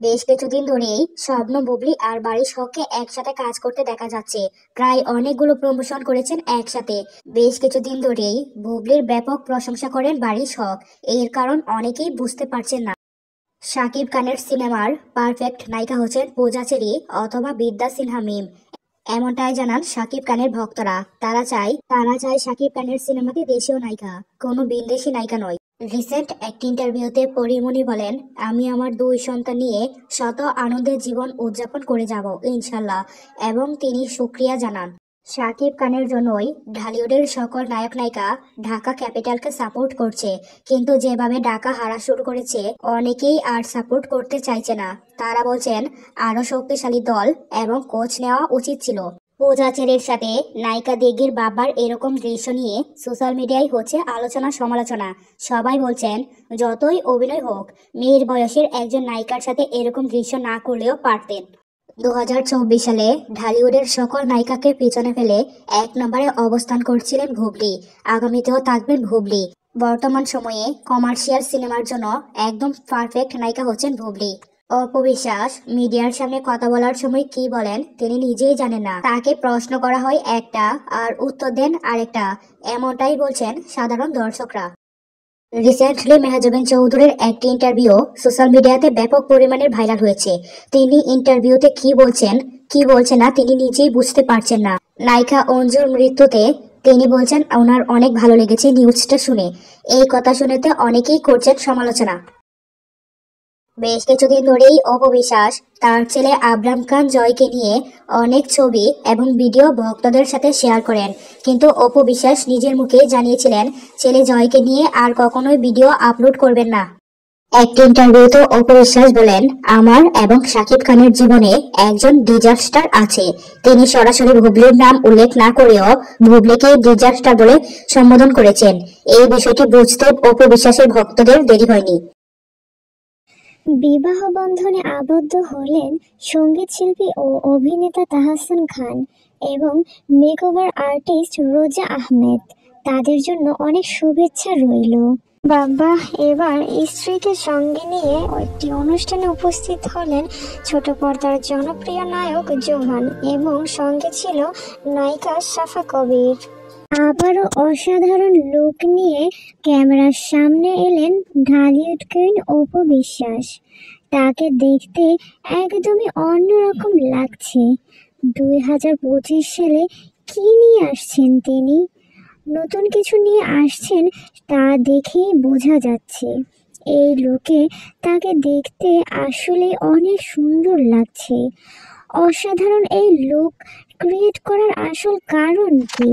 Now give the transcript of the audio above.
বেশ কিছুদিন ধরেই স্বপ্ন বুবলি আর বাড়ির শখকে একসাথে কাজ করতে দেখা যাচ্ছে। প্রায় অনেকগুলো প্রমোশন করেছেন একসাথে। বেশ কিছুদিন ধরেই বুবলির ব্যাপক প্রশংসা করেন বাড়ির শখ। এর কারণ অনেকেই বুঝতে পারছেন না। শাকিব খানের সিনেমার পারফেক্ট নায়িকা হচ্ছেন পূজা চেরি অথবা বিদ্যা সিনহা মিম। এমনটাই জানান শাকিব খানের ভক্তরা। তারা চায় শাকিব খানের সিনেমাতে দেশীয় নায়িকা, কোনো বিদেশি নায়িকা নয়। রিসেন্ট একটি ইন্টারভিউতে পরীমণি বলেন, আমি আমার দুই সন্তান নিয়ে শত আনন্দের জীবন উদযাপন করে যাব ইনশাল্লাহ। এবং তিনি শুকরিয়া জানান শাকিব খানের জন্যই ঢালিউডের সকল নায়ক নায়িকা ঢাকা ক্যাপিটালকে সাপোর্ট করছে। কিন্তু যেভাবে ঢাকা হারা শুরু করেছে, অনেকেই আর সাপোর্ট করতে চাইছে না। তারা বলছেন আরো শক্তিশালী দল এবং কোচ নেওয়া উচিত ছিল। পূজা চেরির সাথে নায়িকা দিঘির বাবার এরকম দৃশ্য নিয়ে সোশ্যাল মিডিয়ায় হচ্ছে আলোচনা সমালোচনা। সবাই বলছেন যতই অভিনয় হোক, মেয়ের বয়সের একজন নায়িকার সাথে এরকম দৃশ্য না করলেও পারতেন। 2024 সালে ঢালিউডের সকল নায়িকাকে পিছনে ফেলে এক নম্বরে অবস্থান করছিলেন বুবলি। আগামীতেও থাকবেন বুবলি। বর্তমান সময়ে কমার্শিয়াল সিনেমার জন্য একদম পারফেক্ট নায়িকা হচ্ছেন বুবলি। অপবিশ্বাস মিডিয়ার সামনে কথা বলার সময় কি বলেন তিনি নিজেই জানেন না। তাকে প্রশ্ন করা হয় একটা আর উত্তর দেন আরেকটা, এমনটাই বলছেন সাধারণ দর্শকরা। রিসেন্টলি মেহজাবিন চৌধুরীর একটি ইন্টারভিউ সোশ্যাল মিডিয়াতে ব্যাপক পরিমাণে ভাইরাল হয়েছে। তিনি ইন্টারভিউতে কি বলছেন না তিনি নিজেই বুঝতে পারছেন না। নায়িকা অঞ্জুর মৃত্যুতে তিনি বলছেন ওনার অনেক ভালো লেগেছে নিউজটা শুনে। এই কথা শুনেতে অনেকেই করছেন সমালোচনা। বেশ কিছুদিন ধরেই অপবিশ্বাস তার ছেলে আবরাম খান জয়কে নিয়ে অনেক ছবি এবং ভিডিও ভক্তদের সাথে শেয়ার করেন। কিন্তু অপবিশ্বাস নিজের মুখে জানিয়েছিলেন ছেলে জয়কে নিয়ে আর কখনোই ভিডিও আপলোড করবেন না। একটি ইন্টারভিউতে অপবিশ্বাস বলেন, আমার এবং শাকিব খানের জীবনে একজন ডিজাস্টার আছে। তিনি সরাসরি বুবলির নাম উল্লেখ না করেও বুবলিকে ডিজাস্টার বলে সম্বোধন করেছেন। এই বিষয়টি বুঝতে অপবিশ্বাসের ভক্তদের দেরি হয়নি। বিবাহ বন্ধনে আবদ্ধ হলেন সঙ্গীত শিল্পী ও অভিনেতা তাহসান খান এবং মেকওভার আর্টিস্ট রোজা আহমেদ। তাদের জন্য অনেক শুভেচ্ছা রইল। বাবা এবার স্ত্রীকে সঙ্গে নিয়ে একটি অনুষ্ঠানে উপস্থিত হলেন ছোট পর্দার জনপ্রিয় নায়ক জোহান এবং সঙ্গে ছিল নায়িকা সাফা কবির। আবারও অসাধারণ লুক নিয়ে ক্যামেরার সামনে এলেন ঢালিউড কুইন অপু বিশ্বাস। তাকে দেখতে একদমই অন্যরকম লাগছে। 2025 সালে কি নিয়ে আসছেন তিনি? নতুন কিছু নিয়ে আসছেন তা দেখেই বোঝা যাচ্ছে। এই লুকে তাকে দেখতে আসলে অনেক সুন্দর লাগছে। অসাধারণ এই লুক ক্রিয়েট করার আসল কারণ কি?